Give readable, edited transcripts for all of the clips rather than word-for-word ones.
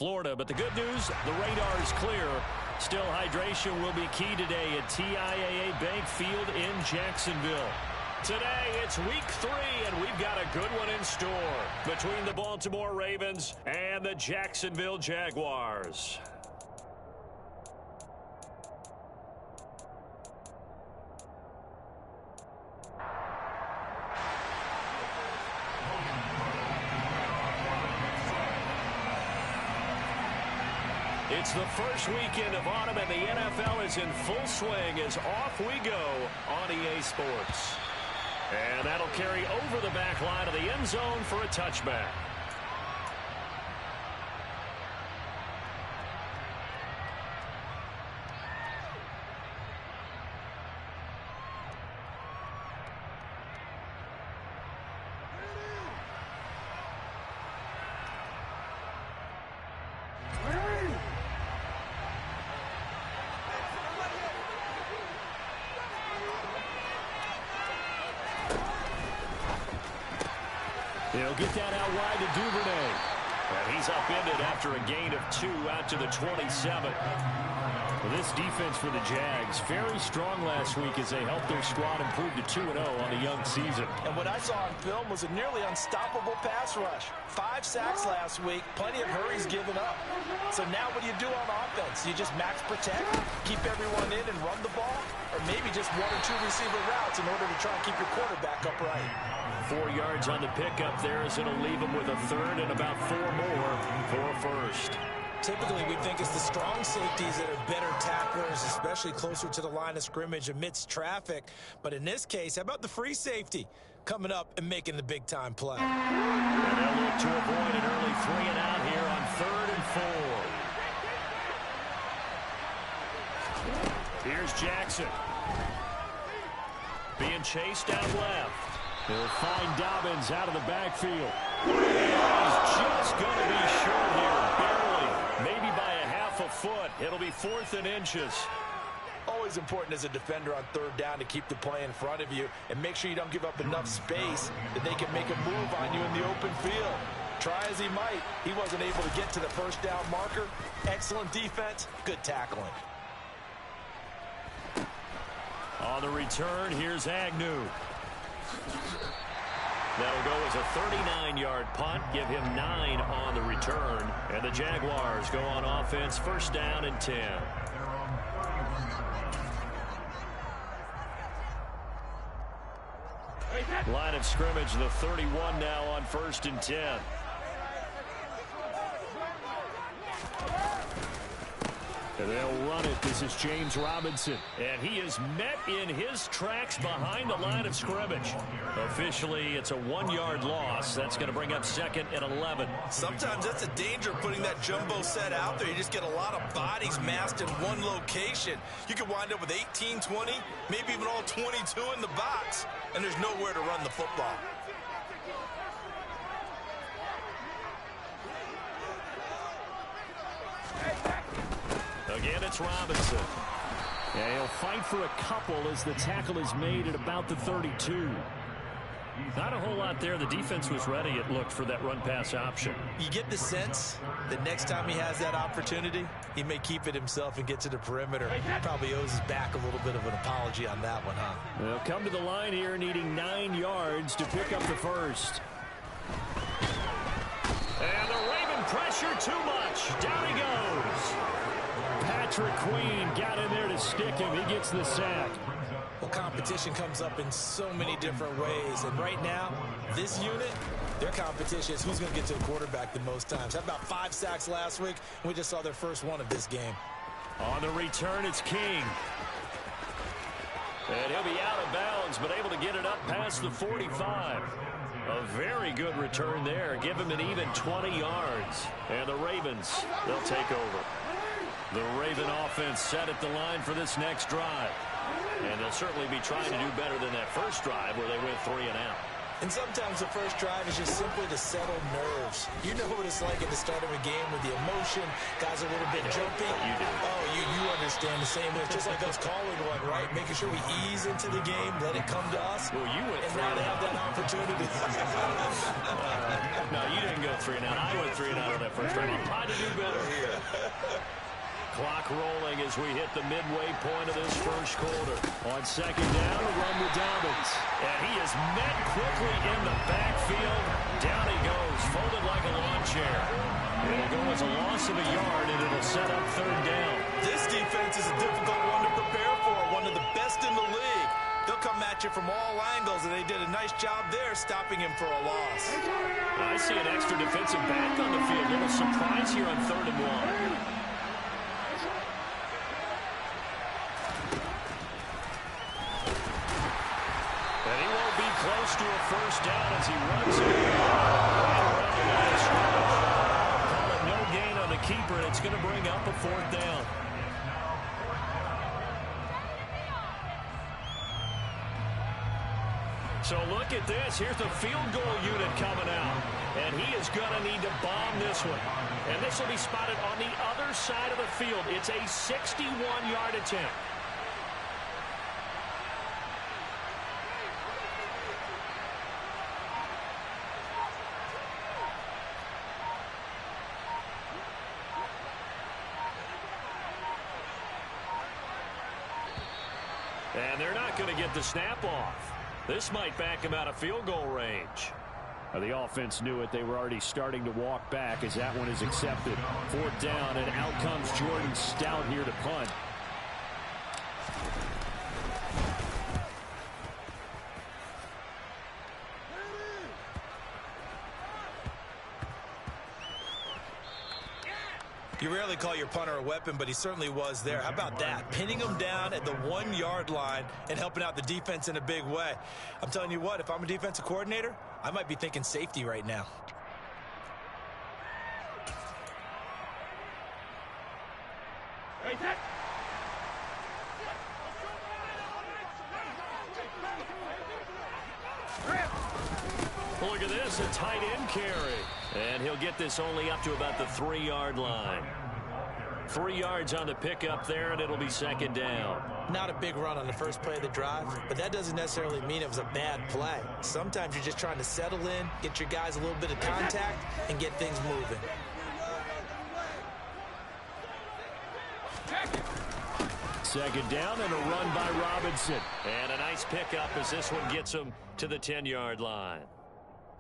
Florida. But the good news, the radar is clear. Still, hydration will be key today at TIAA Bank Field in Jacksonville. Today, it's week 3, and we've got a good one in store between the Baltimore Ravens and the Jacksonville Jaguars. It's the first weekend of autumn, and the NFL is in full swing as off we go on EA Sports. And that'll carry over the back line of the end zone for a touchback. He'll get that out wide to Duvernay. And he's upended after a gain of 2 out to the 27. Well, this defense for the Jags, very strong last week as they helped their squad improve to 2-0 on the young season. And what I saw on film was a nearly unstoppable pass rush. 5 sacks last week, plenty of hurries given up. So now what do you do on offense? You just max protect, keep everyone in and run the ball? Or maybe just 1 or 2 receiver routes in order to try and keep your quarterback upright? 4 yards on the pickup there as it'll leave him with a third and about 4 more for a first. Typically, we think it's the strong safeties that are better tacklers, especially closer to the line of scrimmage amidst traffic. But in this case, how about the free safety coming up and making the big-time play? And they'll look to avoid an early 3 and out here on 3rd and 4. Here's Jackson. Being chased down left. He'll find Dobbins out of the backfield. He's just going to be short here, barely, maybe by a half a foot. It'll be 4th and inches. Always important as a defender on 3rd down to keep the play in front of you and make sure you don't give up enough space that they can make a move on you in the open field. Try as he might, he wasn't able to get to the first down marker. Excellent defense, good tackling. On the return, here's Agnew. That'll go as a 39-yard punt, give him 9 on the return. And the Jaguars go on offense, 1st down and 10. Line of scrimmage, the 31 now on 1st and 10. And they'll run it. This is James Robinson. And he is met in his tracks behind the line of scrimmage. Officially, it's a 1-yard loss. That's going to bring up 2nd and 11. Sometimes that's the danger of putting that jumbo set out there. You just get a lot of bodies massed in one location. You could wind up with 18, 20, maybe even all 22 in the box, and there's nowhere to run the football. Again, it's Robinson. Yeah, he'll fight for a couple as the tackle is made at about the 32. Not a whole lot there. The defense was ready, it looked, for that run-pass option. You get the sense that next time he has that opportunity, he may keep it himself and get to the perimeter. Probably owes his back a little bit of an apology on that one, huh? They'll come to the line here needing 9 yards to pick up the first. And the Raven pressure too much. Down he goes. Patrick Queen got in there to stick him. He gets the sack. Well, competition comes up in so many different ways. And right now, this unit, their competition is who's going to get to the quarterback the most times. How about 5 sacks last week? We just saw their first one of this game. On the return, it's King. And he'll be out of bounds, but able to get it up past the 45. A very good return there. Give him an even 20 yards. And the Ravens, they'll take over. The Raven offense set at the line for this next drive. And they'll certainly be trying to do better than that first drive where they went 3 and out. And sometimes the first drive is just simply to settle nerves. You know what it's like at the start of a game with the emotion. Guys are a little bit jumpy. You do. Oh, you understand the same way. It's just like us calling one, right? Making sure we ease into the game, let it come to us. Well, you went and 3 now and they have out. that opportunity. No, you didn't go 3 and out. I went 3 and out of that first round. I'm trying to do better here. Clock rolling as we hit the midway point of this first quarter. On second down, a run with Dobbins. And he is met quickly in the backfield. Down he goes, folded like a lawn chair. It'll go as a loss of a yard, and it'll set up third down. This defense is a difficult one to prepare for, one of the best in the league. They'll come at you from all angles, and they did a nice job there stopping him for a loss. I see an extra defensive back on the field. Little surprise here on 3rd and 1. Close to a first down as he runs it around the line of scrimmage. Call it no gain on the keeper, and it's going to bring up a 4th down. So look at this. Here's the field goal unit coming out. And he is going to need to bomb this one. And this will be spotted on the other side of the field. It's a 61-yard attempt. And they're not going to get the snap off. This might back him out of field goal range. The offense knew it. They were already starting to walk back as that one is accepted. 4th down, and out comes Jordan Stout here to punt. You rarely call your punter a weapon, but he certainly was there. How about that? Pinning him down at the 1-yard line and helping out the defense in a big way. I'm telling you what, if I'm a defensive coordinator, I might be thinking safety right now. Look at this, a tight end carry. And he'll get this only up to about the 3-yard line. 3 yards on the pickup there, and it'll be 2nd down. Not a big run on the first play of the drive, but that doesn't necessarily mean it was a bad play. Sometimes you're just trying to settle in, get your guys a little bit of contact, and get things moving. Second down and a run by Robinson. And a nice pickup as this one gets him to the 10-yard line.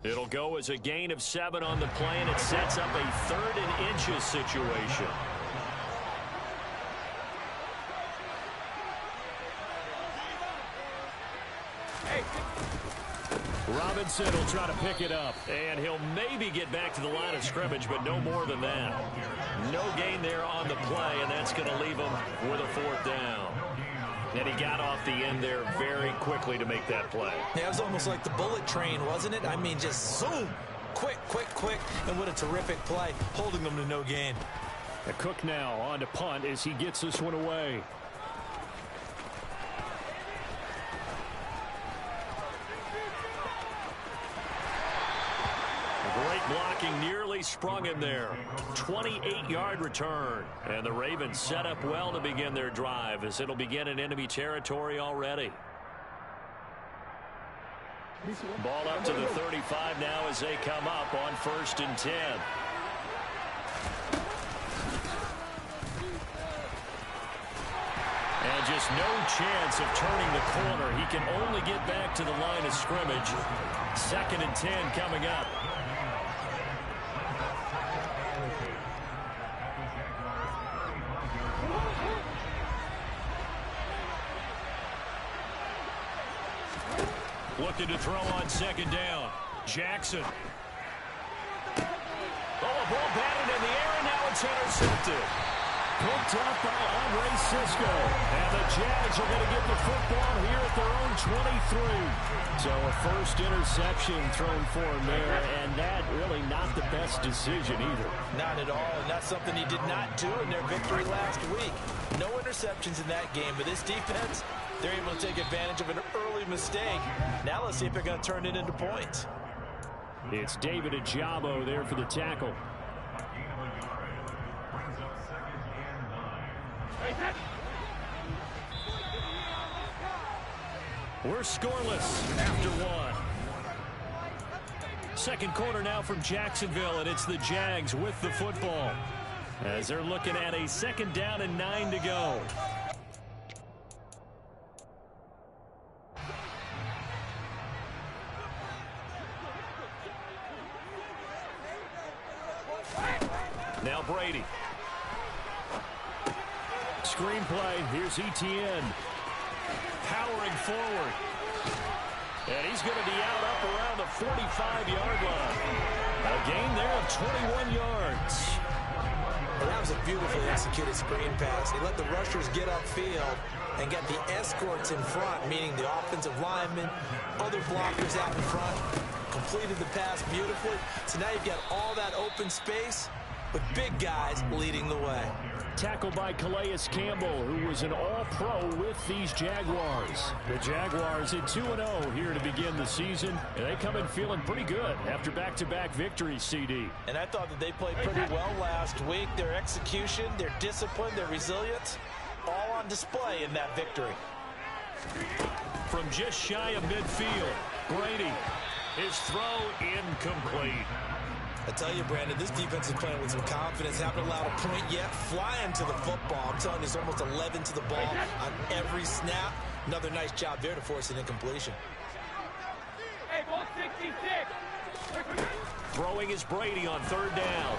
It'll go as a gain of 7 on the play, and it sets up a 3rd and inches situation. Robinson will try to pick it up, and he'll maybe get back to the line of scrimmage, but no more than that. No gain there on the play, and that's going to leave him with a 4th down. And he got off the end there very quickly to make that play. Yeah, it was almost like the bullet train, wasn't it? I mean, just zoom, quick, and what a terrific play, holding them to no gain. Cook now on to punt as he gets this one away. Great blocking, nearly sprung him there. 28-yard return. And the Ravens set up well to begin their drive as it'll begin in enemy territory already. Ball up to the 35 now as they come up on 1st and 10. And just no chance of turning the corner. He can only get back to the line of scrimmage. 2nd and 10 coming up. Looking to throw on 2nd down. Jackson. Oh, a ball batted in the air, and now it's intercepted. Picked up by Andre Cisco. And the Jags are going to get the football here at their own 23. So a first interception thrown for him there, and that really not the best decision either. Not at all, and that's something he did not do in their victory last week. No interceptions in that game, but this defense, They're able to take advantage of an early mistake. Now let's see if they're going to turn it into points. It's David Ojabo there for the tackle. We're scoreless after one. Second quarter now from Jacksonville, and it's the Jags with the football as they're looking at a 2nd down and 9 to go. Now Brady. Screenplay. Here's Etienne. Powering forward. And he's going to be up around the 45-yard line. A gain there of 21 yards. Well, that was a beautifully executed screen pass. He let the rushers get upfield and get the escorts in front, meaning the offensive linemen, other blockers out in front. Completed the pass beautifully. So now you've got all that open space with big guys leading the way. Tackled by Calais Campbell, who was an all-pro with these Jaguars. The Jaguars at 2-0 here to begin the season, and they come in feeling pretty good after back-to-back victories, CD. And I thought that they played pretty well last week. Their execution, their discipline, their resilience, all on display in that victory. From just shy of midfield, Brady. His throw incomplete. I tell you, Brandon, this defense is playing with some confidence. Haven't allowed a point yet. Flying to the football. I'm telling you, it's almost 11 to the ball on every snap. Another nice job there to force an incompletion. Hey, ball 66. Throwing is Brady on 3rd down.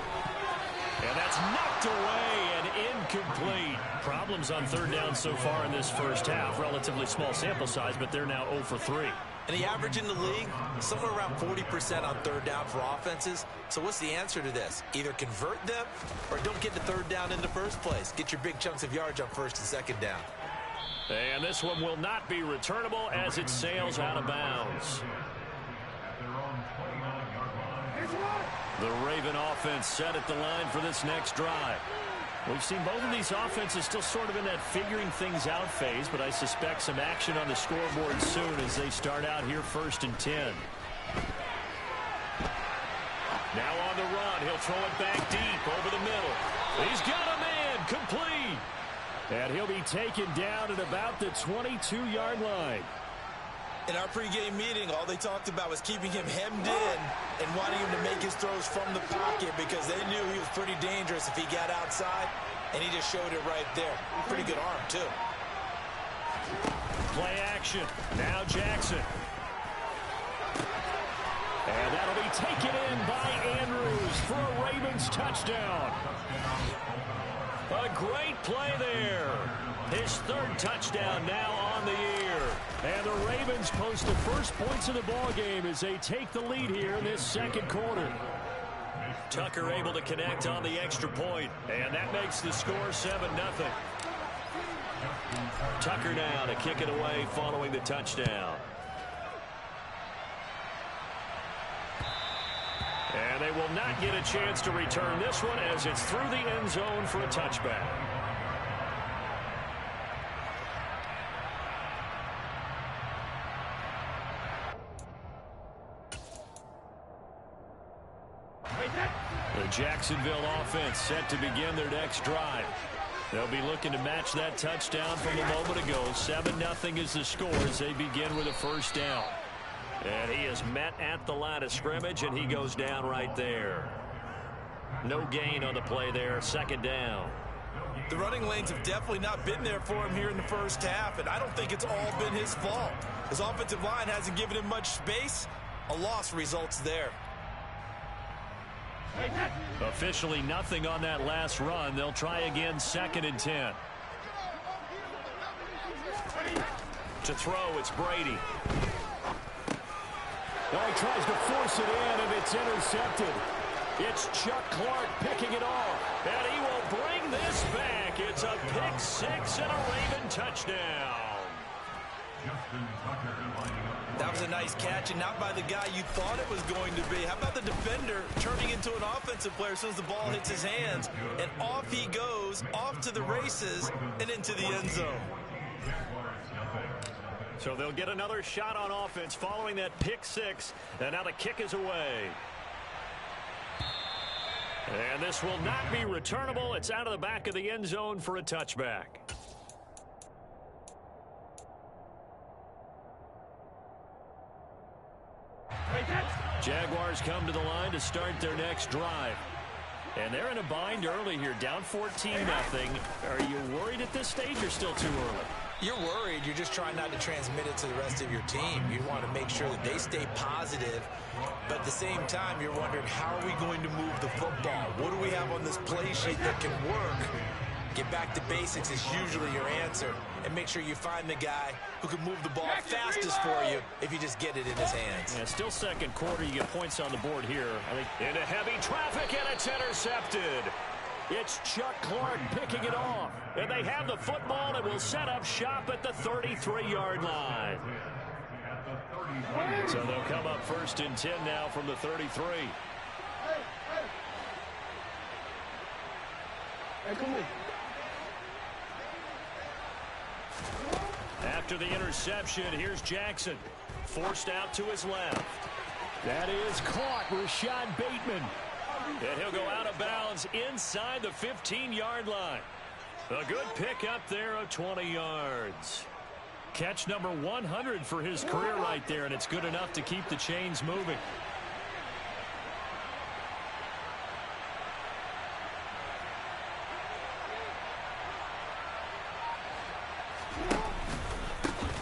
And that's knocked away and incomplete. Problems on 3rd down so far in this first half. Relatively small sample size, but they're now 0 for 3. And the average in the league, somewhere around 40% on 3rd down for offenses. So what's the answer to this? Either convert them or don't get the 3rd down in the first place. Get your big chunks of yards on 1st and 2nd down. And this one will not be returnable as it sails out of bounds. The Raven offense set at the line for this next drive. We've seen both of these offenses still sort of in that figuring things out phase, but I suspect some action on the scoreboard soon as they start out here 1st and 10. Now on the run, he'll throw it back deep over the middle. He's got a man, complete. And he'll be taken down at about the 22-yard line. In our pregame meeting, all they talked about was keeping him hemmed in and wanting him to make his throws from the pocket because they knew he was pretty dangerous if he got outside, and he just showed it right there. Pretty good arm, too. Play action. Now Jackson. And that'll be taken in by Andrews for a Ravens touchdown. A great play there. His 3rd touchdown now on the year. And the Ravens post the first points of the ball game as they take the lead here in this 2nd quarter. Tucker able to connect on the extra point, and that makes the score 7-0. Tucker now to kick it away following the touchdown. And they will not get a chance to return this one as it's through the end zone for a touchback. The Jacksonville offense set to begin their next drive. They'll be looking to match that touchdown from a moment ago. 7-0 is the score as they begin with a 1st down. And he is met at the line of scrimmage, and he goes down right there. No gain on the play there. 2nd down. The running lanes have definitely not been there for him here in the first half, and I don't think it's all been his fault. His offensive line hasn't given him much space. A loss results there. Officially nothing on that last run. They'll try again 2nd and 10. To throw, it's Brady. Oh, he tries to force it in, and it's intercepted. It's Chuck Clark picking it off, and he will bring this back. It's a pick 6 and a Raven touchdown. That was a nice catch, and not by the guy you thought it was going to be. How about the defender turning into an offensive player as soon as the ball hits his hands, and off he goes, off to the races, and into the end zone. So they'll get another shot on offense following that pick six. And now the kick is away. And this will not be returnable. It's out of the back of the end zone for a touchback. Jaguars come to the line to start their next drive. And they're in a bind early here, down 14-0. Are you worried at this stage or still too early? You're worried. You're just trying not to transmit it to the rest of your team. You want to make sure that they stay positive. But at the same time, you're wondering, how are we going to move the football? What do we have on this play sheet that can work? Get back to basics is usually your answer. And make sure you find the guy who can move the ball fastest for you if you just get it in his hands. Yeah, still second quarter. You get points on the board here. I think into heavy traffic, and it's intercepted. It's Chuck Clark picking it off. And they have the football and will set up shop at the 33-yard line. So they'll come up 1st and 10 now from the 33. After the interception, here's Jackson. Forced out to his left. That is caught. Rashad Bateman. And he'll go out of bounds inside the 15-yard line. A good pick up there of 20 yards. Catch number 100 for his career right there, and it's good enough to keep the chains moving.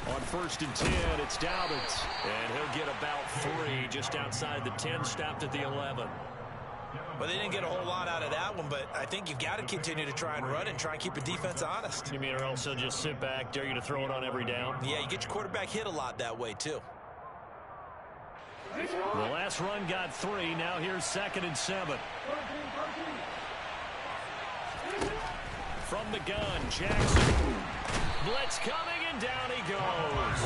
On 1st and 10, it's Dobbins. And he'll get about 3 just outside the 10, stopped at the 11. Well, they didn't get a whole lot out of that one, but I think you've got to continue to try and run and try and keep the defense honest. You mean, or else they'll just sit back, dare you to throw it on every down? Yeah, you get your quarterback hit a lot that way, too. The last run got 3. Now here's 2nd and 7. From the gun, Jackson. Blitz coming, and down he goes.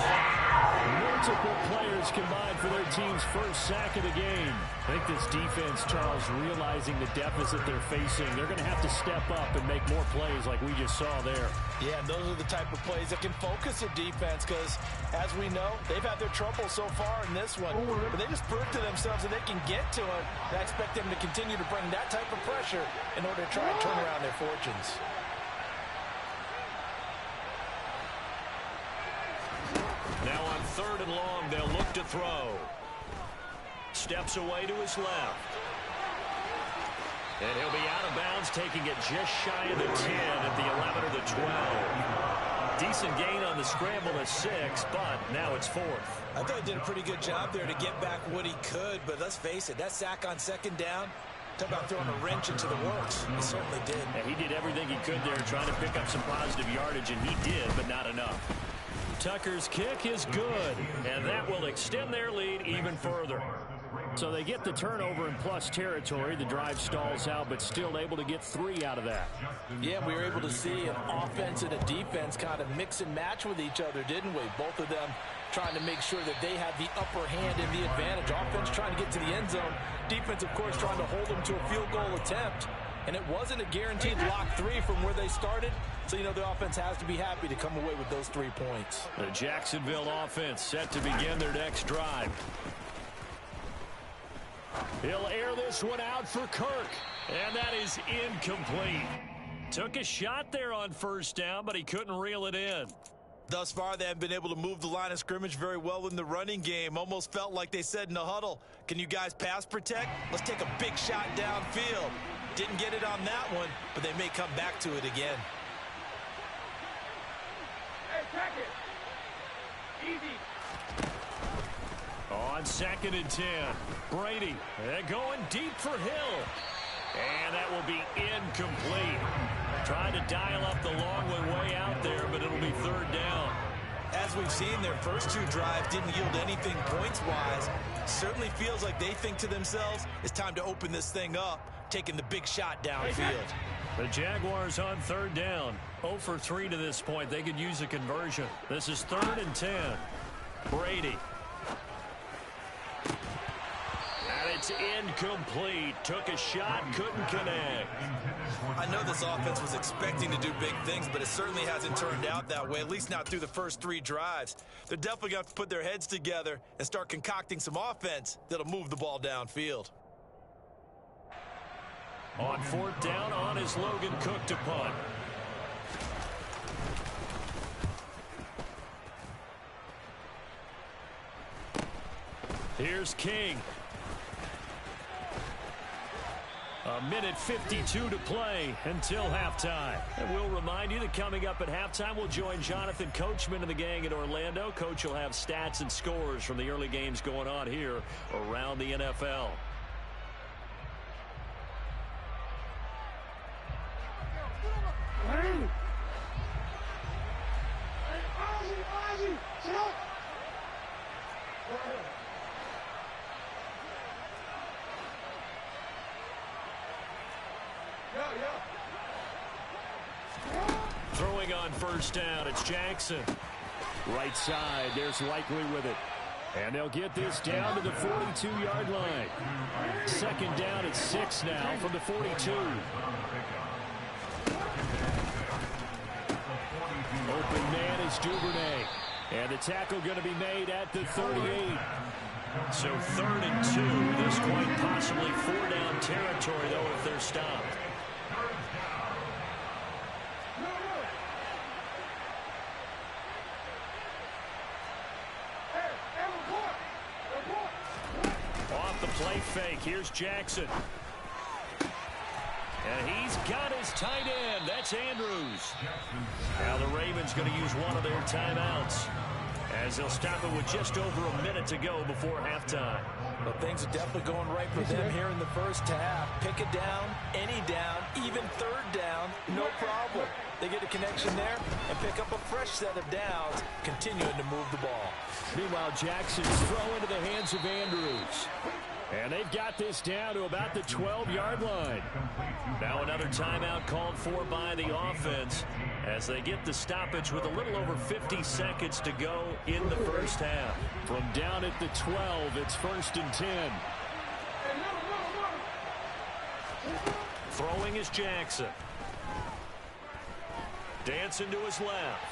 Multiple players combined for their team's first sack of the game. I think this defense, Charles, realizing the deficit they're facing, they're going to have to step up and make more plays like we just saw there. Yeah, those are the type of plays that can focus a defense because, as we know, they've had their trouble so far in this one. But they just proved to themselves that they can get to it. I expect them to continue to bring that type of pressure in order to try and turn around their fortunes. Now on 3rd and long, they'll look to throw. Steps away to his left. And he'll be out of bounds, taking it just shy of the 10 at the 11 or the 12. Decent gain on the scramble at 6, but now it's 4th. I thought he did a pretty good job there to get back what he could, but let's face it, that sack on 2nd down, talk about throwing a wrench into the works. He certainly did. And he did everything he could there, trying to pick up some positive yardage, and he did, but not enough. Tucker's kick is good, and that will extend their lead even further. So they get the turnover in plus territory. The drive stalls out, but still able to get 3 out of that. Yeah, we were able to see an offense and a defense kind of mix and match with each other, didn't we? Both of them trying to make sure that they had the upper hand and the advantage. Offense trying to get to the end zone. Defense, of course, trying to hold them to a field goal attempt. And it wasn't a guaranteed lock 3 from where they started. So, you know, the offense has to be happy to come away with those 3 points. The Jacksonville offense set to begin their next drive. He'll air this one out for Kirk. And that is incomplete. Took a shot there on 1st down, but he couldn't reel it in. Thus far, they haven't been able to move the line of scrimmage very well in the running game. Almost felt like they said in the huddle, can you guys pass protect? Let's take a big shot downfield. Didn't get it on that one, but they may come back to it again. Hey, check it. Easy. On 2nd and 10, Brady going deep for Hill. And that will be incomplete. Trying to dial up the long way out there, but it'll be 3rd down. As we've seen, their first 2 drives didn't yield anything points-wise. Certainly feels like they think to themselves, it's time to open this thing up, taking the big shot downfield. The Jaguars on 3rd down. 0 for 3 to this point. They could use a conversion. This is 3rd and 10. Brady. And It's incomplete. Took a shot, couldn't connect. I know this offense was expecting to do big things, but it certainly hasn't turned out that way, at least not through the first 3 drives. They're definitely going to have to put their heads together and start concocting some offense that'll move the ball downfield. On 4th down, on is Logan Cook to punt. Here's King. A minute 52 to play until halftime. And we'll remind you that coming up at halftime, we'll join Jonathan Coachman and the gang in Orlando. Coach will have stats and scores from the early games going on here around the NFL. Throwing on 1st down, it's Jackson. Right side, there's Likely with it. And they'll get this down to the 42-yard line. 2nd down at 6 now from the 42. Open man is Duvernay. And the tackle going to be made at the 38. So 3rd and 2. This quite possibly 4-down territory, though, if they're stopped. Off the play fake, here's Jackson. And he's got his tight end. That's Andrews. Now the Ravens going to use one of their timeouts, as they'll stop it with just over a minute to go before halftime. Well, things are definitely going right for them here in the first half. Pick a down, any down, even 3rd down, no problem. They get a connection there and pick up a fresh set of downs, continuing to move the ball. Meanwhile, Jackson's throw into the hands of Andrews. And they've got this down to about the 12-yard line. Now another timeout called for by the offense as they get the stoppage with a little over 50 seconds to go in the first half. From down at the 12, it's 1st and 10. Throwing is Jackson. Dancing to his left.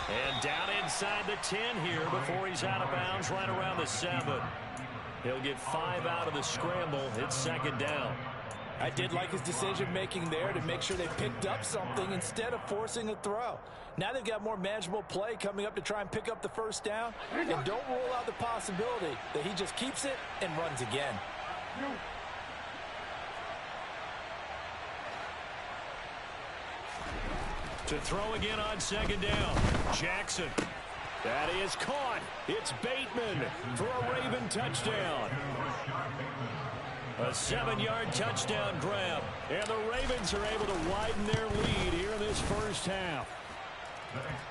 And down inside the 10 here before he's out of bounds right around the 7. He'll get 5 out of the scramble. It's 2nd down. I did like his decision-making there to make sure they picked up something instead of forcing a throw. Now they've got more manageable play coming up to try and pick up the 1st down. And don't rule out the possibility that he just keeps it and runs again. To throw again on 2nd down. Jackson. That is caught. It's Bateman for a Raven touchdown. A 7-yard touchdown grab. And the Ravens are able to widen their lead here in this first half.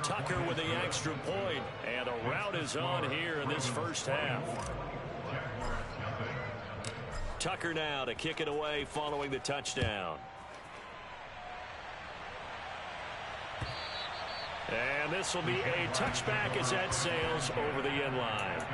Tucker with the extra point. And the route is on here in this first half. Tucker now to kick it away following the touchdown. And this will be a touchback as that sails over the end line.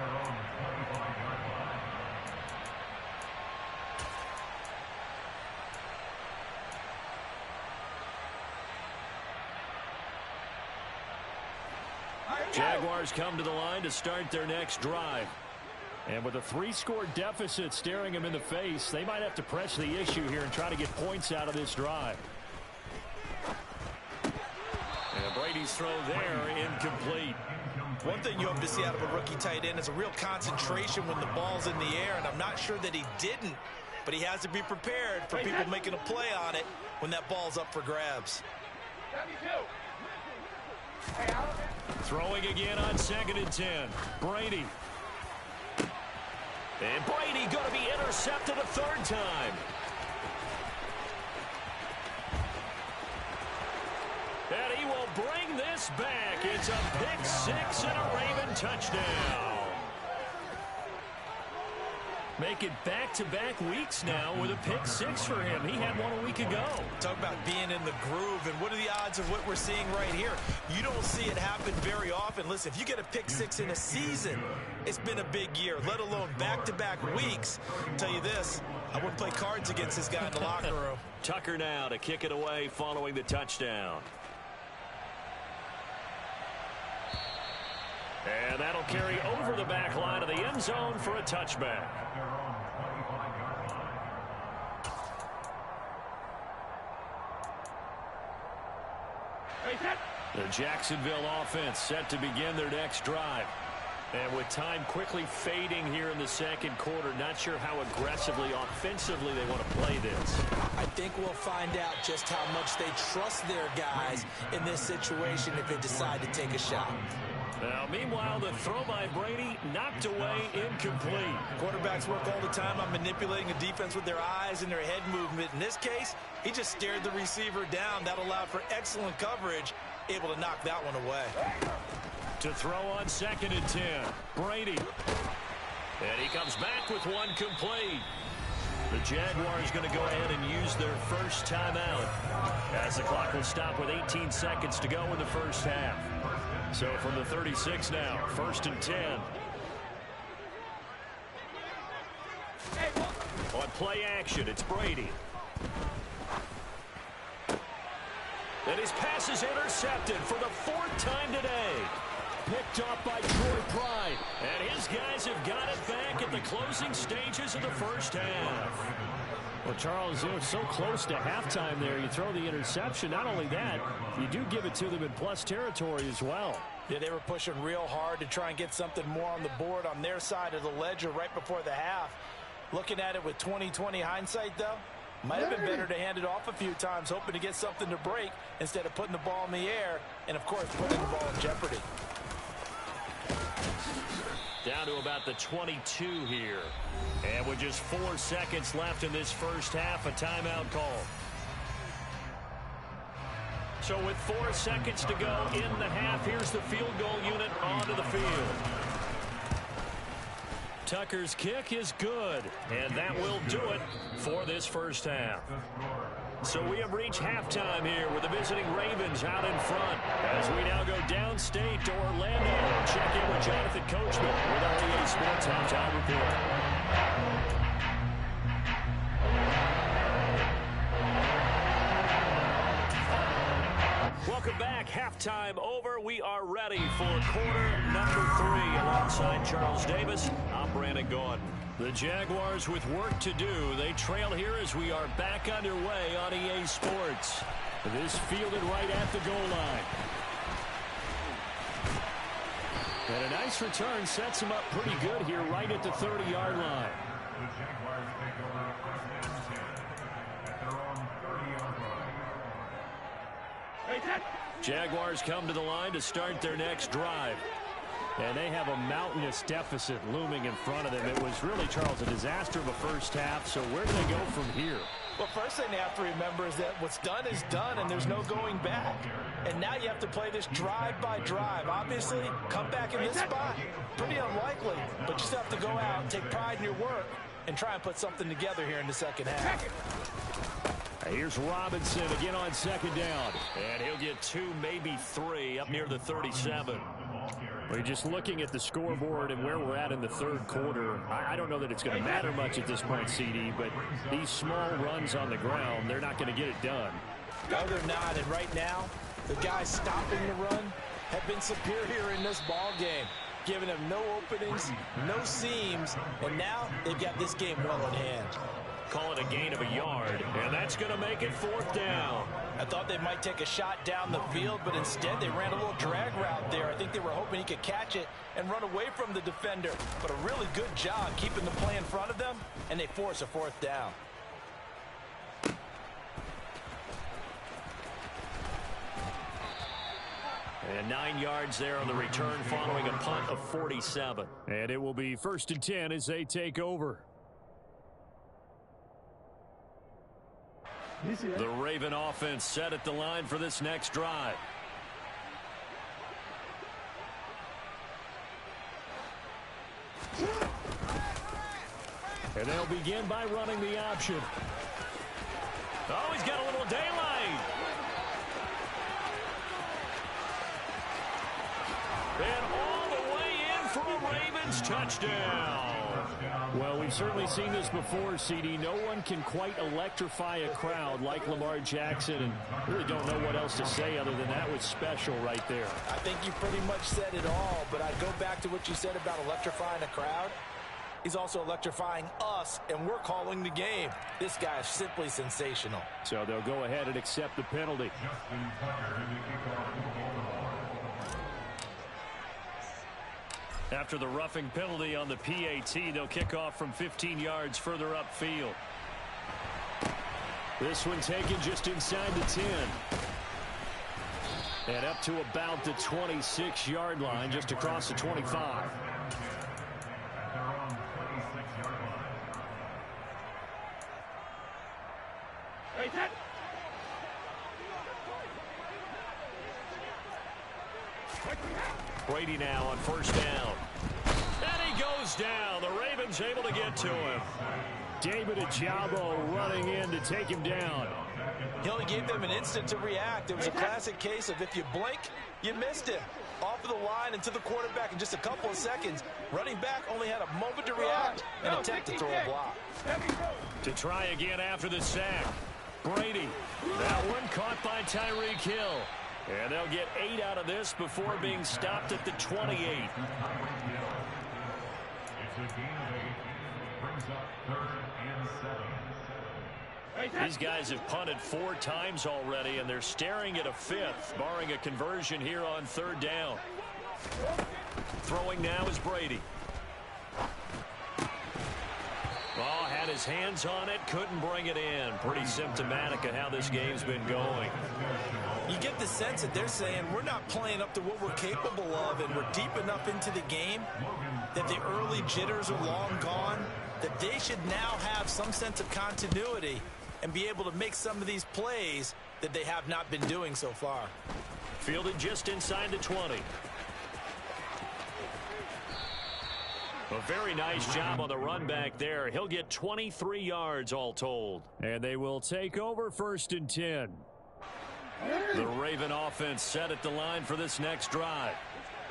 Jaguars come to the line to start their next drive. And with a 3-score deficit staring them in the face, they might have to press the issue here and try to get points out of this drive. And Brady's throw there, incomplete. One thing you hope to see out of a rookie tight end is a real concentration when the ball's in the air, and I'm not sure that he didn't, but he has to be prepared for people making a play on it when that ball's up for grabs. Throwing again on 2nd and 10. Brady. And Brady going to be intercepted a 3rd time. And he will bring this back. It's a pick 6 and a Raven touchdown. Make it back-to-back weeks now with a pick six for him. He had one a week ago. Talk about being in the groove, and what are the odds of what we're seeing right here? You don't see it happen very often. Listen, if you get a pick six in a season, it's been a big year, let alone back-to-back weeks. I'll tell you this, I wouldn't play cards against this guy in the locker room. Tucker now to kick it away following the touchdown. And that'll carry over the back line of the end zone for a touchback. The Jacksonville offense set to begin their next drive. And with time quickly fading here in the second quarter, not sure how aggressively, offensively they want to play this. I think we'll find out just how much they trust their guys in this situation if they decide to take a shot. Now, meanwhile, the throw by Brady knocked away, incomplete. Quarterbacks work all the time on manipulating a defense with their eyes and their head movement. In this case, he just stared the receiver down. That allowed for excellent coverage, able to knock that one away. To throw on 2nd and 10, Brady. And he comes back with one complete. The Jaguars going to go ahead and use their first timeout as the clock will stop with 18 seconds to go in the first half. So from the 36 now, 1st and 10. On play action, it's Brady. And his pass is intercepted for the 4th time today. Picked off by Troy Pride. And his guys have got it back at the closing stages of the first half. Well, Charles, it was so close to halftime there. You throw the interception. Not only that, you do give it to them in plus territory as well. Yeah, they were pushing real hard to try and get something more on the board on their side of the ledger right before the half. Looking at it with 20/20 hindsight, though, might have been better to hand it off a few times, hoping to get something to break instead of putting the ball in the air and, of course, putting the ball in jeopardy. Down to about the 22 here. And with just 4 seconds left in this first half, a timeout call. So with 4 seconds to go in the half, here's the field goal unit onto the field. Tucker's kick is good, and that will do it for this first half. So we have reached halftime here with the visiting Ravens out in front. As we now go downstate to Orlando and check in with Jonathan Coachman with our EA Sports Halftime Report. Welcome back. Halftime over. We are ready for quarter number 3. Alongside Charles Davis, I'm Brandon Gaudin. The Jaguars with work to do. They trail here as we are back underway on EA Sports. This fielded right at the goal line. And a nice return sets him up pretty good here right at the 30-yard line. The Jaguars take over first and 10 at their own 30-yard line. Jaguars come to the line to start their next drive. And they have a mountainous deficit looming in front of them. It was really, Charles, a disaster of a first half. So where do they go from here? Well, first thing they have to remember is that what's done is done, and there's no going back. And now you have to play this drive by drive. Obviously, come back in this spot, pretty unlikely. But you still have to go out and take pride in your work and try and put something together here in the second half. Here's Robinson again on 2nd down. And he'll get 2, maybe 3 up near the 37. We're just looking at the scoreboard and where we're at in the third quarter. I don't know that it's going to matter much at this point, CD, but these small runs on the ground, they're not going to get it done. No, they're not. And right now, the guys stopping the run have been superior in this ball game, giving them no openings, no seams, and now they've got this game well in hand. Call it a gain of a yard, and that's going to make it 4th down. I thought they might take a shot down the field, but instead they ran a little drag route there. I think they were hoping he could catch it and run away from the defender. But a really good job keeping the play in front of them, and they force a 4th down. And 9 yards there on the return following a punt of 47. And it will be 1st and 10 as they take over. The Raven offense set at the line for this next drive. And they'll begin by running the option. Oh, he's got a little daylight. And all the way in for a Ravens touchdown. Well, we've certainly seen this before, CD. No one can quite electrify a crowd like Lamar Jackson, and really don't know what else to say other than that was special right there. I think you pretty much said it all, but I'd go back to what you said about electrifying a crowd. He's also electrifying us, and we're calling the game. This guy is simply sensational. So they'll go ahead and accept the penalty. After the roughing penalty on the PAT, they'll kick off from 15 yards further upfield. This one taken just inside the 10. And up to about the 26-yard line, just across the 25. Brady now on first down. And he goes down. The Ravens able to get to him. David Ojabo running in to take him down. He only gave them an instant to react. It was a classic case of if you blink, you missed him. Off of the line and to the quarterback in just a couple of seconds. Running back only had a moment to react and attempt to throw a block. To try again after the sack. Brady. That one caught by Tyreek Hill. And they'll get 8 out of this before being stopped at the 28. It's a gain of 8. Brings up 3rd and 7. These guys have punted 4 times already, and they're staring at a 5th, barring a conversion here on 3rd down. Throwing now is Brady. Oh, had his hands on it, couldn't bring it in. Pretty symptomatic of how this game's been going. You get the sense that they're saying we're not playing up to what we're capable of, and we're deep enough into the game that the early jitters are long gone, that they should now have some sense of continuity and be able to make some of these plays that they have not been doing so far. Fielded just inside the 20. A very nice job on the run back there. He'll get 23 yards all told. And they will take over 1st and 10. The Raven offense set at the line for this next drive.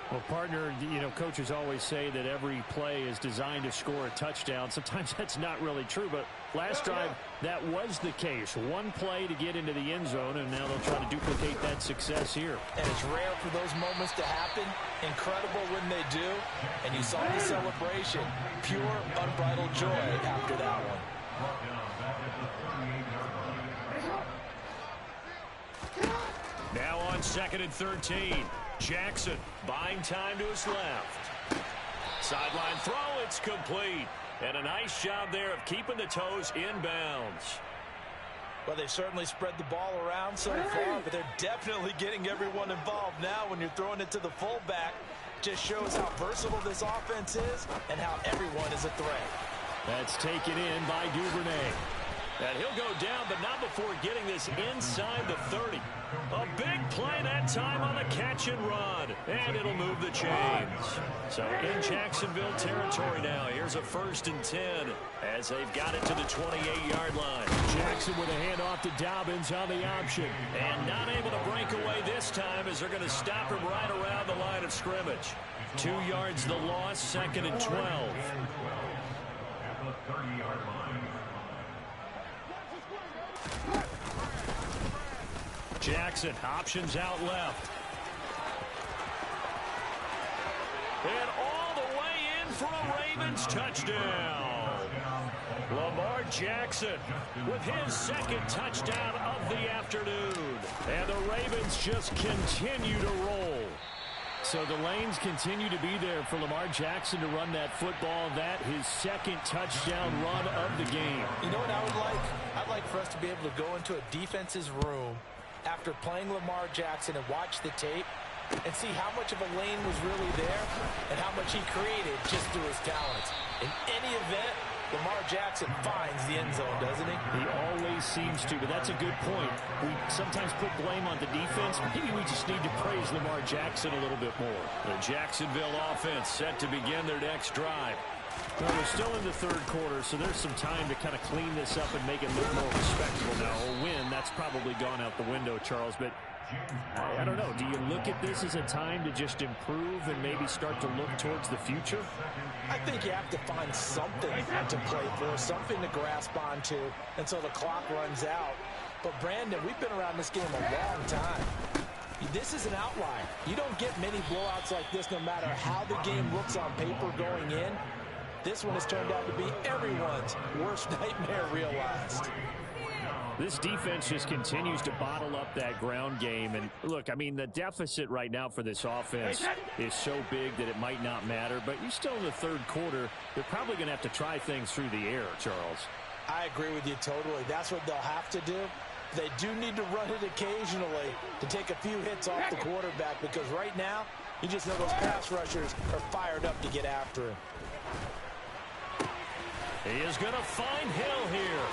Well, partner, you know, coaches always say that every play is designed to score a touchdown. Sometimes that's not really true, but last drive, that was the case. One play to get into the end zone, and now they'll try to duplicate that success here. And it's rare for those moments to happen. Incredible when they do. And you saw the celebration. Pure, unbridled joy after that one. Now on 2nd and 13. Jackson buying time to his left. Sideline throw, it's complete. And a nice job there of keeping the toes inbounds. Well, they certainly spread the ball around so far, but they're definitely getting everyone involved now when you're throwing it to the fullback. Just shows how versatile this offense is and how everyone is a threat. That's taken in by Duvernay. And he'll go down, but not before getting this inside the 30. A big play that time on the catch and run. And it'll move the chains. So in Jacksonville territory now. Here's a 1st and 10 as they've got it to the 28-yard line. Jackson with a handoff to Dobbins on the option. And not able to break away this time as they're going to stop him right around the line of scrimmage. 2 yards the loss, 2nd and 12. At the 30-yard line. Jackson, options out left. And all the way in for a Ravens touchdown. Lamar Jackson with his 2nd touchdown of the afternoon. And the Ravens just continue to roll. So the lanes continue to be there for Lamar Jackson to run that football. That his 2nd touchdown run of the game. You know what I would like? I'd like for us to be able to go into a defense's room after playing Lamar Jackson and watch the tape and see how much of a lane was really there and how much he created just through his talents. In any event, Lamar Jackson finds the end zone, doesn't he? He always seems to, but that's a good point. We sometimes put blame on the defense. Maybe we just need to praise Lamar Jackson a little bit more. The Jacksonville offense set to begin their next drive. Well, we're still in the third quarter, so there's some time to kind of clean this up and make it look more respectable now. A win, that's probably gone out the window, Charles, but I don't know. Do you look at this as a time to just improve and maybe start to look towards the future? I think you have to find something to play for, something to grasp onto until the clock runs out. But, Brandon, we've been around this game a long time. This is an outlier. You don't get many blowouts like this no matter how the game looks on paper going in. This one has turned out to be everyone's worst nightmare realized. This defense just continues to bottle up that ground game. And, look, I mean, the deficit right now for this offense is so big that it might not matter. But you're still in the third quarter. They're probably going to have to try things through the air, Charles. I agree with you totally. That's what they'll have to do. They do need to run it occasionally to take a few hits off the quarterback because right now, you just know those pass rushers are fired up to get after him. He is going to find Hill here.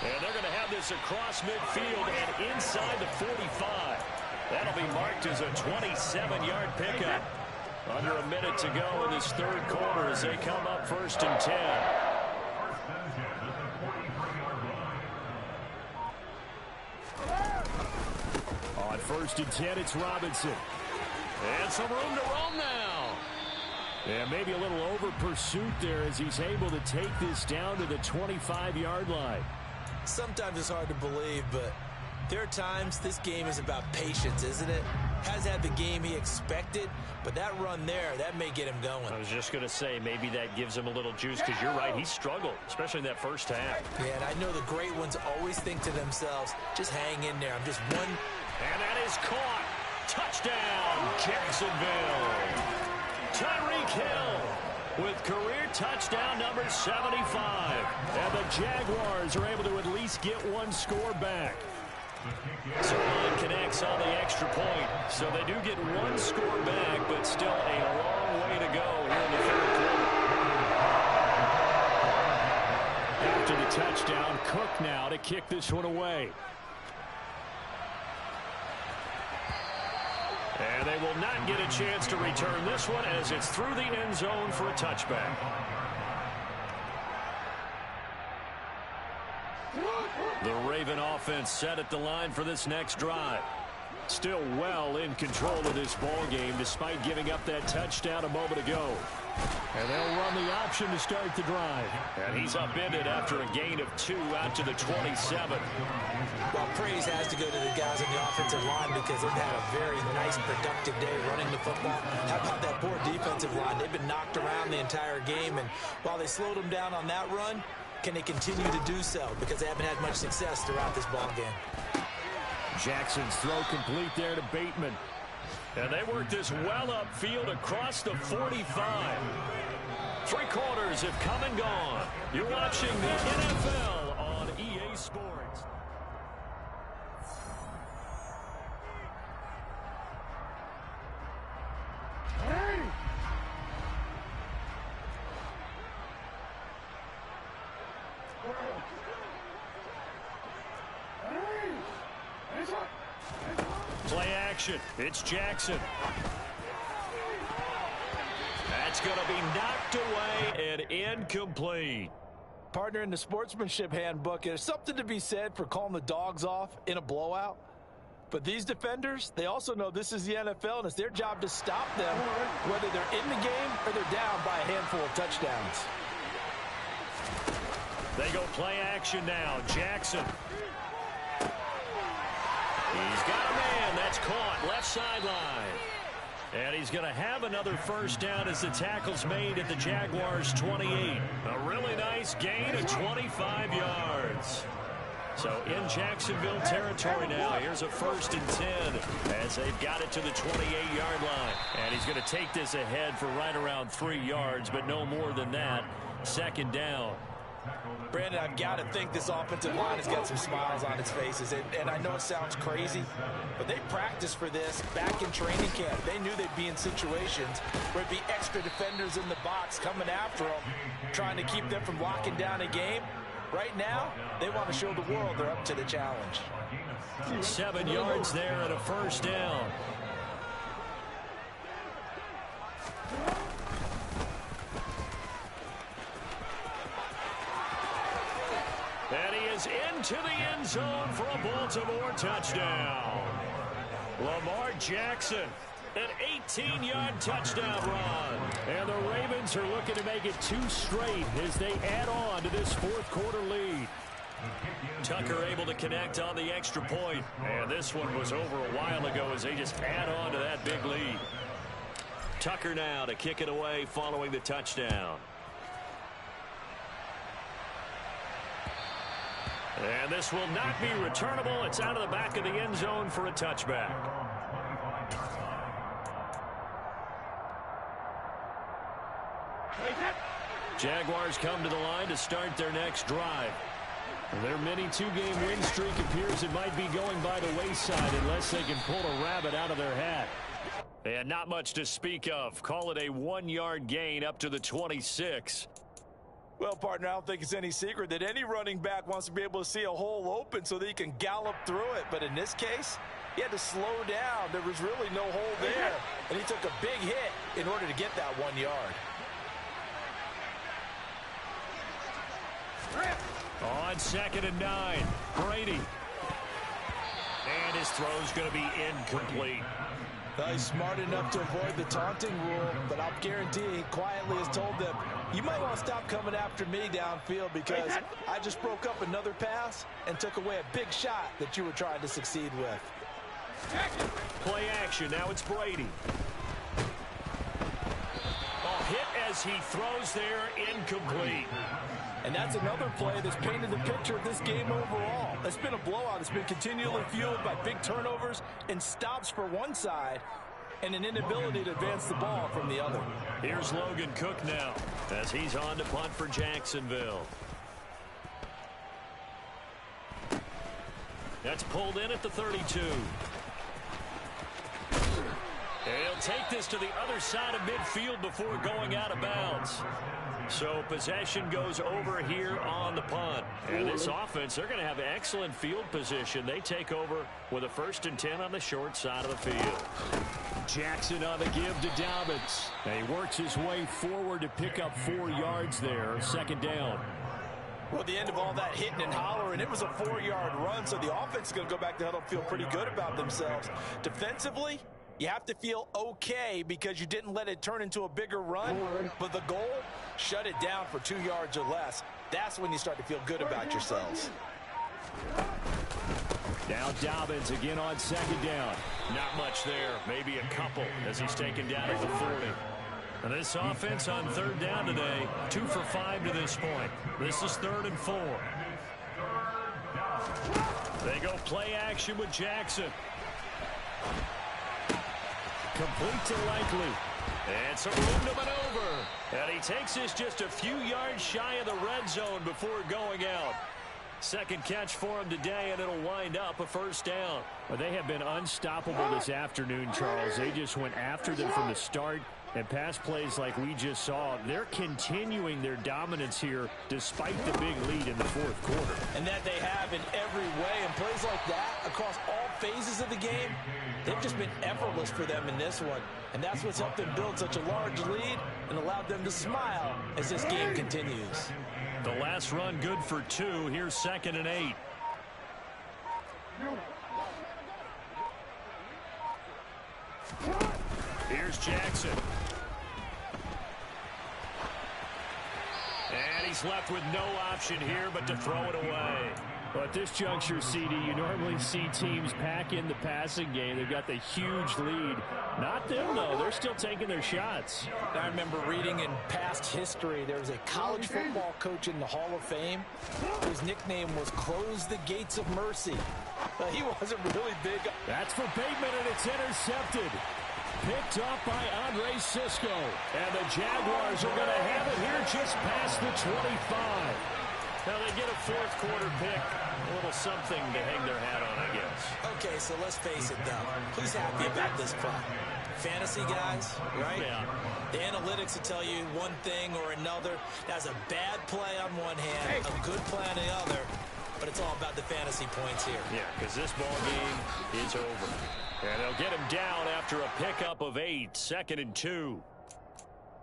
And they're going to have this across midfield and inside the 45. That'll be marked as a 27-yard pickup. Under a minute to go in this third quarter as they come up 1st and 10. On 1st and 10, it's Robinson. And some room to roam now. And maybe a little over pursuit there as he's able to take this down to the 25-yard line. Sometimes it's hard to believe, but there are times this game is about patience, isn't it? Has had the game he expected, but that run there, that may get him going. I was just going to say, maybe that gives him a little juice because you're right, he struggled, especially in that first half. Yeah, and I know the great ones always think to themselves, just hang in there. I'm just one. And that is caught. Touchdown, Jacksonville. Tyreek Hill with career touchdown number 75. And the Jaguars are able to at least get one score back. Sirlein connects on the extra point. So they do get one score back, but still a long way to go here in the third quarter. After the touchdown, Cook now to kick this one away. And they will not get a chance to return this one as it's through the end zone for a touchback. The Raven offense set at the line for this next drive. Still well in control of this ball game despite giving up that touchdown a moment ago. And they'll run the option to start the drive. And he's upended after a gain of 2 out to the 27. Well, praise has to go to the guys on the offensive line because they've had a very nice, productive day running the football. How about that poor defensive line? They've been knocked around the entire game, and while they slowed them down on that run, can they continue to do so? Because they haven't had much success throughout this ball game. Jackson's throw complete there to Bateman. And they work this well upfield across the 45. 3 quarters have come and gone. You're watching the NFL on EA Sports. Play action. It's Jackson. That's going to be knocked away and incomplete. Partner, in the sportsmanship handbook, there's something to be said for calling the dogs off in a blowout. But these defenders, they also know this is the NFL, and it's their job to stop them, whether they're in the game or they're down by a handful of touchdowns. They go play action now. Jackson. He's got a man. That's caught. Left sideline. And he's going to have another first down as the tackle's made at the Jaguars' 28. A really nice gain of 25 yards. So in Jacksonville territory now. Here's a 1st and 10 as they've got it to the 28-yard line. And he's going to take this ahead for right around 3 yards, but no more than that. 2nd down. Brandon, I've got to think this offensive line has got some smiles on its faces. And I know it sounds crazy, but they practiced for this back in training camp. They knew they'd be in situations where it'd be extra defenders in the box coming after them, trying to keep them from locking down a game. Right now, they want to show the world they're up to the challenge. 7 yards there and a first down. is into the end zone for a Baltimore touchdown. Lamar Jackson, an 18-yard touchdown run. And the Ravens are looking to make it 2 straight as they add on to this fourth quarter lead. Tucker able to connect on the extra point. And this one was over a while ago as they just add on to that big lead. Tucker now to kick it away following the touchdown. And this will not be returnable. It's out of the back of the end zone for a touchback. Jaguars come to the line to start their next drive. Their mini 2-game win streak appears it might be going by the wayside unless they can pull a rabbit out of their hat. And not much to speak of. Call it a 1-yard gain up to the 26. Well, partner, I don't think it's any secret that any running back wants to be able to see a hole open so that he can gallop through it. But in this case, he had to slow down. There was really no hole there. And he took a big hit in order to get that 1 yard. On 2nd and 9, Brady. And his throw's going to be incomplete. Well, he's smart enough to avoid the taunting rule, but I'll guarantee he quietly has told them, you might want to stop coming after me downfield because I just broke up another pass and took away a big shot that you were trying to succeed with. Play action. Now it's Brady. A hit as he throws there, incomplete. And that's another play that's painted the picture of this game overall. It's been a blowout. It's been continually fueled by big turnovers and stops for one side and an inability to advance the ball from the other. Here's Logan Cook now as he's on to punt for Jacksonville. That's pulled in at the 32. He'll take this to the other side of midfield before going out of bounds. So possession goes over here on the punt. And this offense, they're going to have excellent field position. They take over with a 1st and 10 on the short side of the field. Jackson on the give to Dobbins. And he works his way forward to pick up 4 yards there. 2nd down. Well, at the end of all that hitting and hollering, it was a 4-yard run, so the offense is going to go back to huddle, feel pretty good about themselves. Defensively, you have to feel okay because you didn't let it turn into a bigger run, but the goal, shut it down for 2 yards or less. That's when you start to feel good about yourselves. Now Dobbins again on 2nd down. Not much there, maybe a couple as he's taken down at the 40. And this offense on 3rd down today, 2 for 5 to this point. This is 3rd and 4. They go play action with Jackson. Complete to Likely. And some room to maneuver. And he takes this just a few yards shy of the red zone before going out. 2nd catch for him today, and it'll wind up a 1st down. Well, they have been unstoppable this afternoon, Charles. They just went after them from the start. And pass plays like we just saw, they're continuing their dominance here despite the big lead in the 4th quarter. And that they have in every way. And plays like that across all phases of the game, they've just been effortless for them in this one. And that's what's helped them build such a large lead and allowed them to smile as this game continues. The last run good for 2. Here's 2nd and 8. Here's Jackson. And he's left with no option here but to throw it away. Well, at this juncture, CD, you normally see teams pack in the passing game. They've got the huge lead. Not them, though. They're still taking their shots. I remember reading in past history, there was a college football coach in the Hall of Fame whose nickname was Close the Gates of Mercy. He wasn't really big. That's for Bateman, and it's intercepted. Picked up by Andre Sisco. And the Jaguars are going to have it here just past the 25. Now they get a 4th quarter pick. A little something to hang their hat on, I guess. Okay, so let's face it, though. Who's happy about this play? Fantasy guys, right? Yeah. The analytics will tell you one thing or another. That's a bad play on one hand, a good play on the other. But it's all about the fantasy points here. Yeah, because this ball game is over. And they'll get him down after a pickup of 8. 2nd and 2.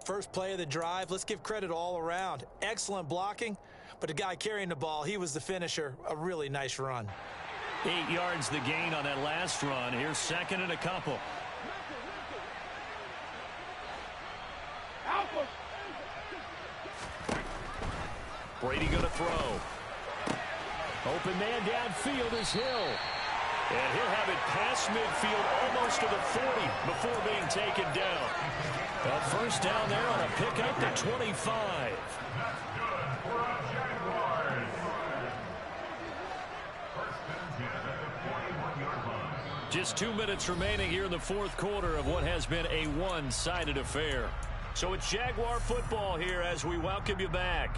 First play of the drive, let's give credit all around. Excellent blocking, but the guy carrying the ball, he was the finisher. A really nice run. 8 yards the gain on that last run. Here's second and a couple. Brady going to throw. Open man downfield is Hill. And he'll have it past midfield almost to the 40 before being taken down. A first down there on a pickup to 25. Just 2 minutes remaining here in the fourth quarter of what has been a one-sided affair. So it's Jaguar football here as we welcome you back.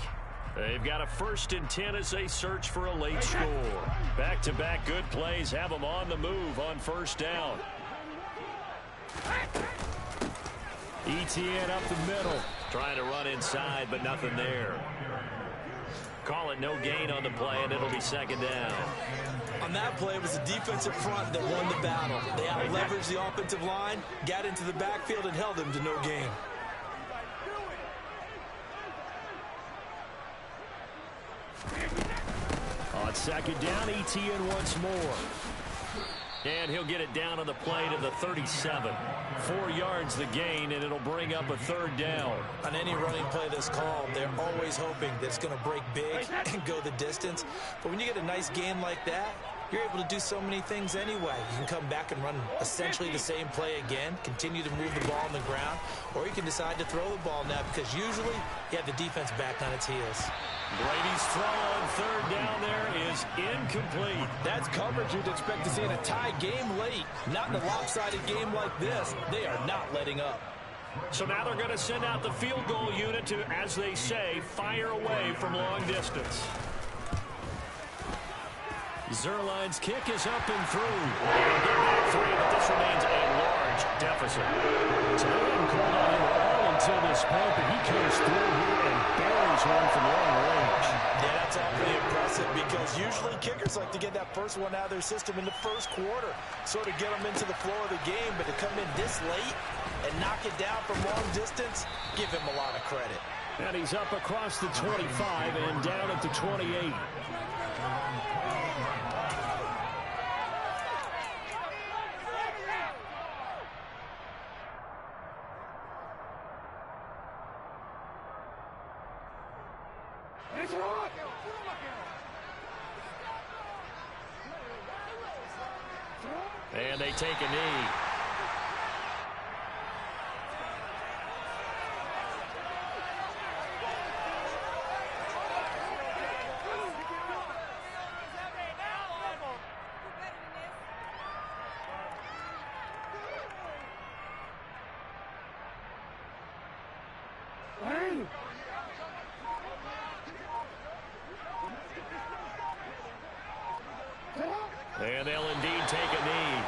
They've got a 1st and 10 as they search for a late score. Back-to-back good plays have them on the move on first down. Etienne up the middle. Trying to run inside, but nothing there. Call it no gain on the play, and it'll be second down. On that play, it was the defensive front that won the battle. They out-leveraged the offensive line, got into the backfield, and held them to no gain. On second down, Etienne once more. And he'll get it down on the play to the 37. 4 yards the gain, and it'll bring up a third down. On any running play that's called, they're always hoping that it's going to break big and go the distance. But when you get a nice gain like that, you're able to do so many things anyway. You can come back and run essentially the same play again, continue to move the ball on the ground, or you can decide to throw the ball now because usually you have the defense back on its heels. Brady's throw on third down there is incomplete. That's coverage you'd expect to see in a tie game late. Not in a lopsided game like this. They are not letting up. So now they're going to send out the field goal unit to, as they say, fire away from long distance. Zuerlein's kick is up and through. They'll get back 3, but this remains a large deficit. So they haven't called on him at all until this point, but he comes through here and buries one from long range. Yeah, that's awfully impressive because usually kickers like to get that first one out of their system in the first quarter, sort of get them into the flow of the game, but to come in this late and knock it down from long distance, give him a lot of credit. And he's up across the 25 and down at the 28. And they take a knee. And they'll indeed take a knee.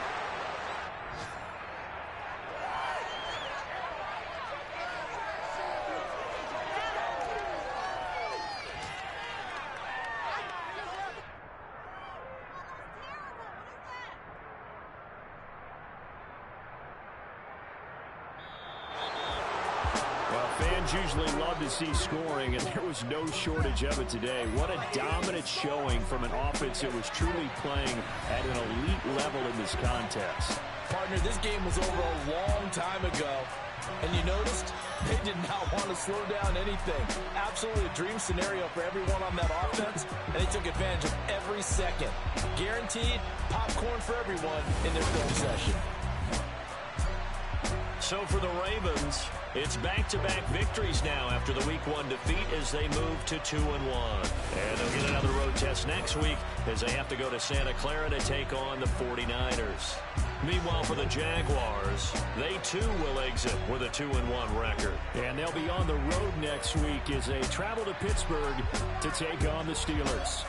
Fans usually love to see scoring, and there was no shortage of it today. What a dominant showing from an offense that was truly playing at an elite level in this contest. Partner, this game was over a long time ago, and you noticed they did not want to slow down anything. Absolutely a dream scenario for everyone on that offense, and they took advantage of every second. Guaranteed popcorn for everyone in their film session. So for the Ravens, it's back-to-back victories now after the Week 1 defeat as they move to 2-1. And they'll get another road test next week as they have to go to Santa Clara to take on the 49ers. Meanwhile, for the Jaguars, they too will exit with a 2-1 record. And they'll be on the road next week as they travel to Pittsburgh to take on the Steelers.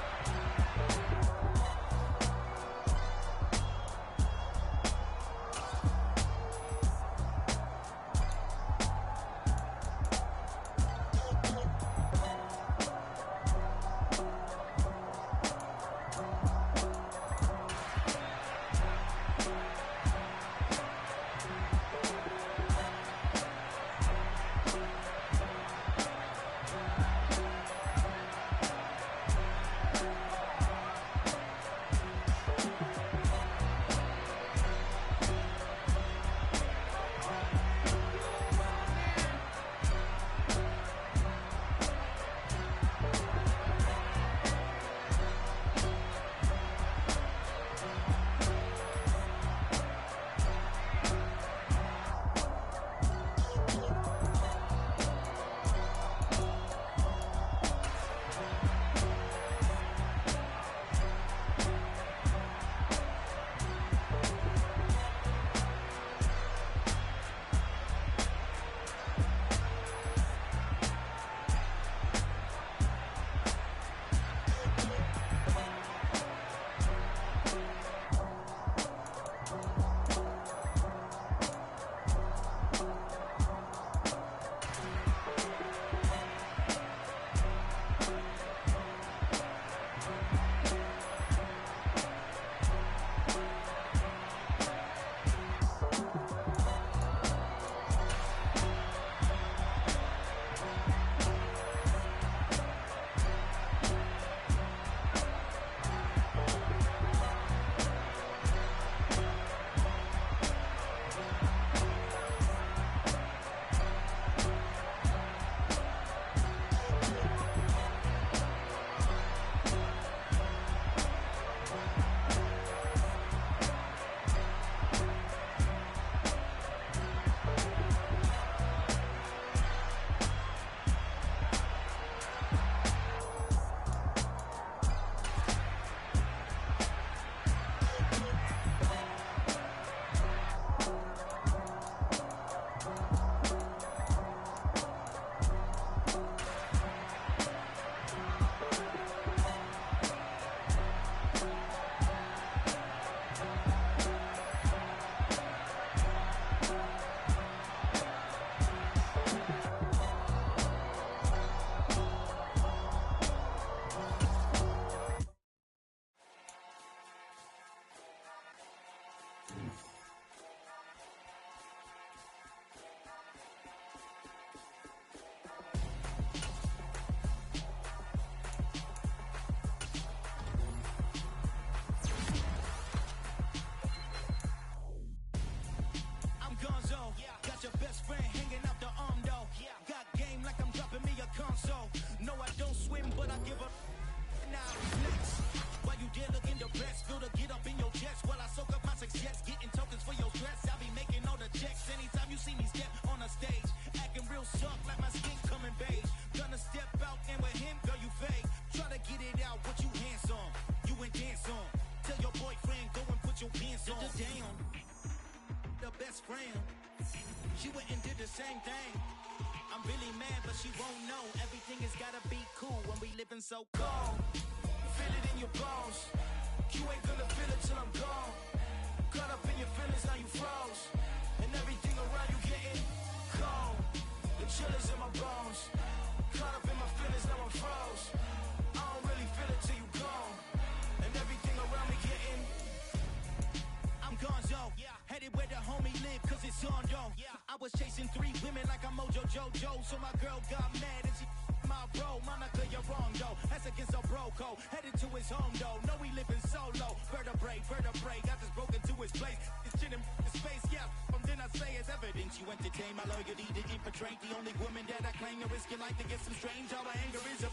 same thing. I'm really mad, but she won't know. Everything has gotta be cool when we living so cold. Feel it in your bones. You ain't gonna feel it till I'm gone. Caught up in your feelings, now you froze. And everything around you getting cold. The chill is in my bones. Caught up in my feelings, now I'm froze. I don't really feel it till you gone. And everything around me getting I'm gonzo, headed where the homie live, cause it's on, yo. I was chasing 3 women like I'm Mojo Jojo, so my girl got mad and she my bro. Monica, you're wrong, though. That's against our bro code. Headed to his home, though. No, we living solo. Vertebrae, got this broken to his place. This shit in his face, yeah. From then I say it's evidence. You entertain my loyalty to infiltrate. The only woman that I claim to risk your life to get some strange. All my anger is a